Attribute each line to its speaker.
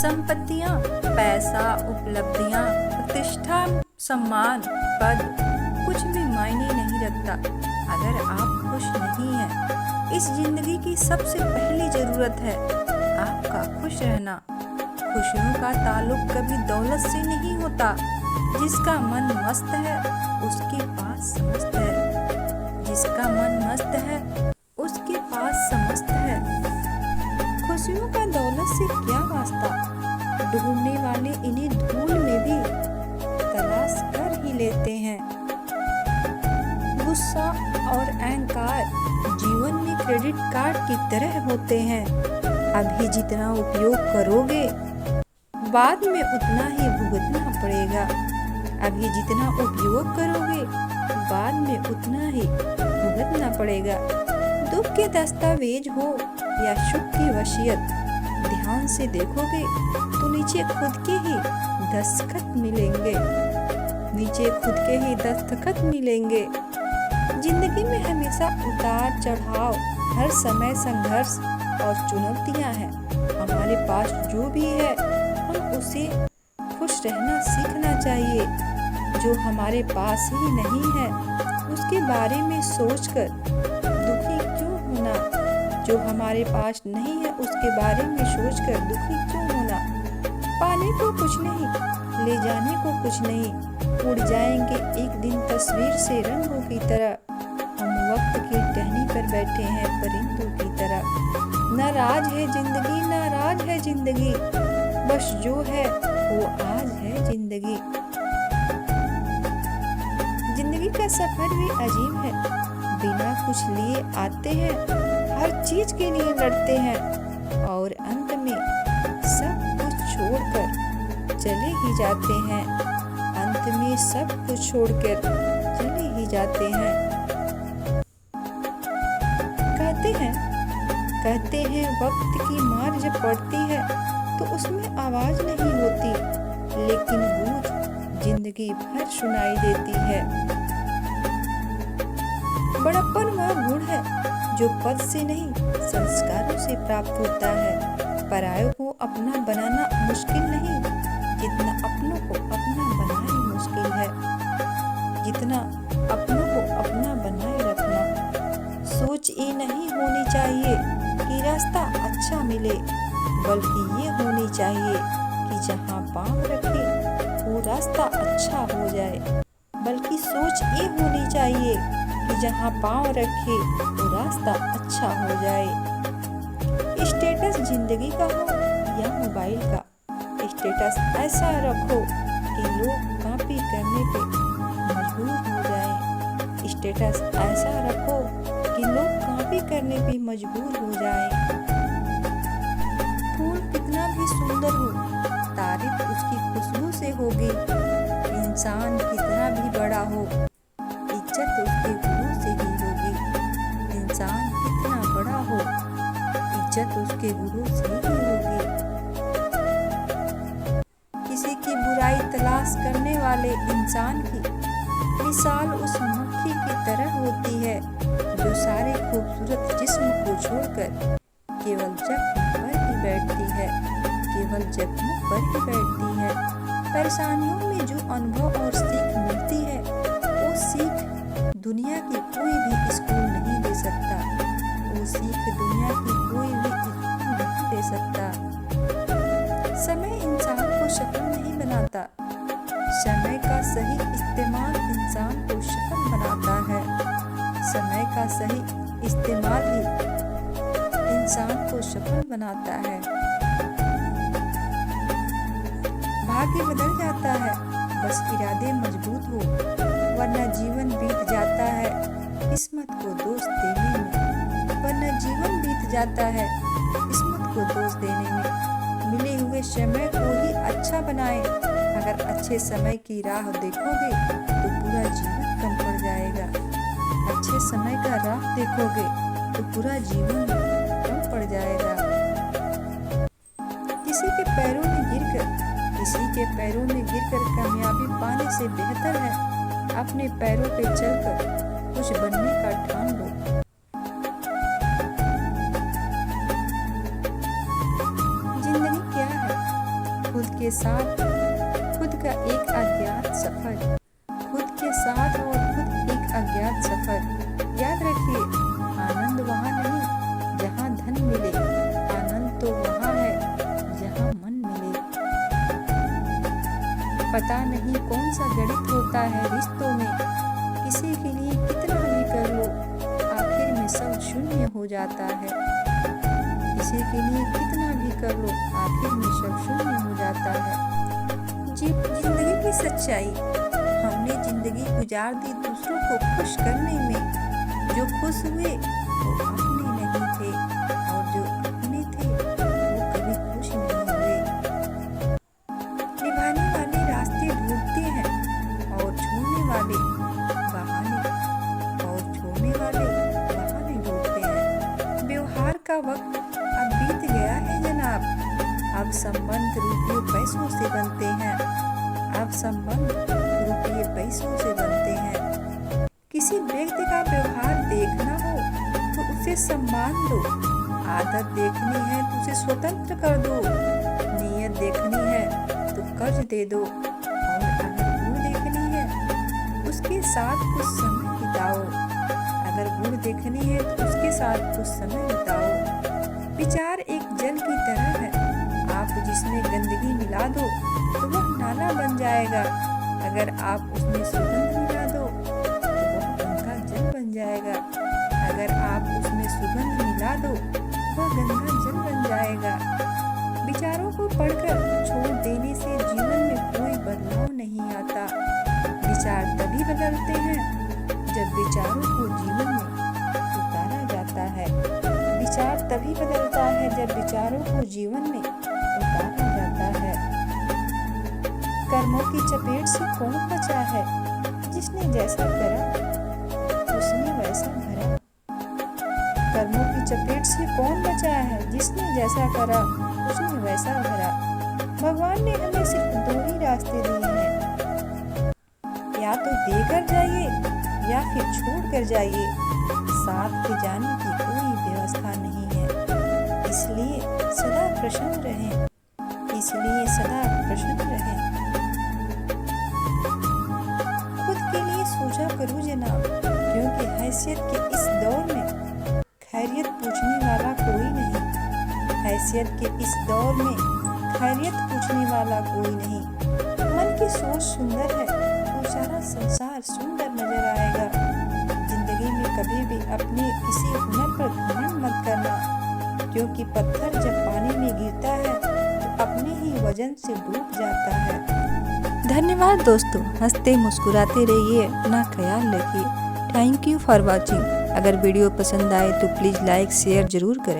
Speaker 1: संपत्तियां, पैसा, उपलब्धियां, प्रतिष्ठा, सम्मान, पद कुछ भी मायने नहीं रखता अगर आप खुश नहीं हैं। इस जिंदगी की सबसे पहली जरूरत है आपका खुश रहना। खुशियों का ताल्लुक कभी दौलत से नहीं होता। जिसका मन मस्त है उसके पास समस्त है। जिसका मन मस्त है उसके पास समस्त है। खुशियों का दौलत से क्या वास्ता, ढूंढने वाले इन्हें धूल में भी तलाश कर ही लेते हैं। गुस्सा और अहंकार जीवन में क्रेडिट कार्ड की तरह होते हैं। अभी जितना उपयोग करोगे बाद में उतना ही भुगतना पड़ेगा। अभी जितना उपयोग करोगे बाद में उतना ही भुगतना पड़ेगा। दुख के दस्तावेज हो या सुख की वसीयत, ध्यान से देखोगे तो नीचे खुद के ही दस्तखत मिलेंगे। नीचे खुद के ही दस्तखत मिलेंगे। जिंदगी में हमेशा उतार चढ़ाव, हर समय संघर्ष और चुनौतियां हैं। हमारे पास जो भी है हम उसे खुश रहना सीखना चाहिए। जो हमारे पास ही नहीं है उसके बारे में सोचकर दुखी क्यों होना। जो हमारे पास नहीं है उसके बारे में सोचकर दुखी क्यों होना। पाने को कुछ नहीं, ले जाने को कुछ नहीं, उड़ जाएंगे एक दिन तस्वीर से रंगों की तरह। हम वक्त की टहनी पर बैठे हैं परिंदों की तरह। नाराज है जिंदगी, नाराज है जिंदगी, बस जो है वो आज है जिंदगी। जिंदगी का सफर भी अजीब है। बिना कुछ लिए आते हैं, हर चीज के लिए लड़ते हैं और अंत में सब कुछ छोड़कर चले ही जाते हैं। अंत में सब कुछ छोड़कर चले ही जाते हैं। कहते हैं वक्त की मार जब पड़ती है तो उसमें आवाज नहीं होती, लेकिन गूंज जिंदगी भर सुनाई देती है। बड़प्पन वह गुण है जो पद से नहीं संस्कारों से प्राप्त होता है। परायों को अपना बनाना मुश्किल नहीं, जितना अपनों को अपना बनाए मुश्किल है। जितना अपनों को अपना बनाए रखना। सोच ये नहीं होनी चाहिए कि रास्ता अच्छा मिले, बल्कि ये होनी चाहिए कि जहाँ पाँव रखे वो रास्ता अच्छा हो जाए। बल्कि सोच ये होनी चाहिए कि जहाँ पाँव रखे वो रास्ता अच्छा हो जाए। स्टेटस जिंदगी का हो या मोबाइल का, स्टेटस ऐसा रखो कि लोग कॉपी करने पे मजबूर हो जाएं। स्टेटस ऐसा रखो कि लोग कॉपी करने पे मजबूर हो जाएं। फूल कितना भी सुंदर हो, तारीफ उसकी खुशबू से होगी। इंसान कितना भी बड़ा हो, इज्जत उसके गुरु से ही होगी। इंसान कितना बड़ा हो, इज्जत उसके गुरु से ही होगी। किसी की बुराई तलाश करने वाले इंसान की मिसाल उस मक्खी की तरह होती है जो सारे खूबसूरत जिस्म को छोड़कर केवल जख्म पर ही बैठती है। केवल जख्म पर ही बैठती है। परेशानियों में जो अनुभव और सीख मिलती है वो सीख दुनिया की कोई भी स्कूल नहीं दे सकता। वो सीख दुनिया की कोई भी स्कूल नहीं दे सकता। समय इंसान को सफल नहीं बनाता, समय का सही इस्तेमाल इंसान को सफल बनाता है। समय का सही इस्तेमाल ही इंसान को सफल बनाता है। भाग्य बदल जाता है बस इरादे मजबूत हो, वरना जीवन बीत जाता है किस्मत को दोष देने में। वरना जीवन बीत जाता है किस्मत को दोष देने में। मिले हुए समय को ही अच्छा बनाएं। अगर अच्छे समय की राह देखोगे तो पूरा जीवन कम पड़ जाएगा। अच्छे समय का राह देखोगे तो पूरा जीवन कम पड़ जाएगा। किसी के पैरों में गिरकर कामयाबी पाने से बेहतर है अपने पैरों पे चलकर कुछ बनने का ठान लो। जिंदगी क्या है? के साथ खुद का एक अज्ञात सफर, खुद के साथ और खुद एक अज्ञात सफर। याद रखिए, आनंद वहाँ नहीं जहाँ धन मिले, आनंद तो वहाँ है जहाँ मन मिले। पता नहीं कौन सा गणित होता है रिश्तों में, किसी के लिए कितना भी कर लो आखिर में सब शून्य हो जाता है। किसी के लिए कितना भी कर लो आखिर में सब शून्य हो जाता है। जिंदगी की सच्चाई, हमने जिंदगी गुजार दी दूसरों को खुश करने में। जो खुश हुए वो अपने नहीं थे और जो अपने थे वो कभी खुश नहीं हुए। निभाने वाले रास्ते ढूंढते हैं और छोड़ने वाले बहाने, और छोड़ने वाले बहाने ढूंढते हैं। व्यवहार का वक्त अब बीत गया है जनाब, अब संबंध रुपये पैसों से बनते हैं, अब संबंध रुपये पैसों से बनते हैं। किसी व्यक्ति का व्यवहार देखना हो तो उसे सम्मान दो, आदत देखनी है तो उसे स्वतंत्र कर दो, नीयत देखनी है तो कर्ज दे दो, और अगर गुण देखनी है उसके साथ कुछ समय बिताओ, अगर गुण देखनी है तो उसके साथ कुछ समय बिताओ। विचार एक जल की तरह है, आप जिसमें गंदगी मिला दो तो वह नाला बन जाएगा, अगर आप उसमें सुगंध मिला दो तो वह गंगा जल बन जाएगा, अगर आप उसमें सुगंध मिला दो तो वह गंगा जल बन जाएगा। विचारों को पढ़कर छोड़ देने से जीवन में कोई बदलाव नहीं आता। विचार तभी बदलते हैं जब विचारों को जीवन में उतारा जाता है। विचार तभी बदलता है जब विचारों को जीवन में उतारा जाता है। कर्मों की चपेट से कौन बचा है, जिसने जैसा करा उसने वैसा भरा। कर्मों की चपेट से कौन बचा है, जिसने जैसा करा उसने वैसा भरा। भगवान ने हमें सिर्फ दो ही रास्ते दिए हैं, या तो देकर जाइए या फिर छोड़ कर जाइए। साथ के जाने की कोई व्यवस्था नहीं है, इसलिए सदा प्रसन्न रहें, इसलिए सदा प्रसन्न रहें। खुद के लिए सोचा करो जनाब, क्योंकि हैसियत के इस दौर में खैरियत पूछने वाला कोई नहीं। हैसियत के इस दौर में खैरियत पूछने वाला कोई नहीं। मन की सोच सुंदर है तो सारा संसार सुंदर नजर आएगा। जिंदगी में कभी भी अपने किसी हुनर पर घमंड मत करना, क्योंकि पत्थर जब पानी में गिरता है तो अपने ही वजन से डूब जाता है। धन्यवाद दोस्तों, हंसते मुस्कुराते रहिए, अपना ख्याल रखिए। Thank you for watching. अगर वीडियो पसंद आए तो प्लीज़ लाइक शेयर जरूर करें।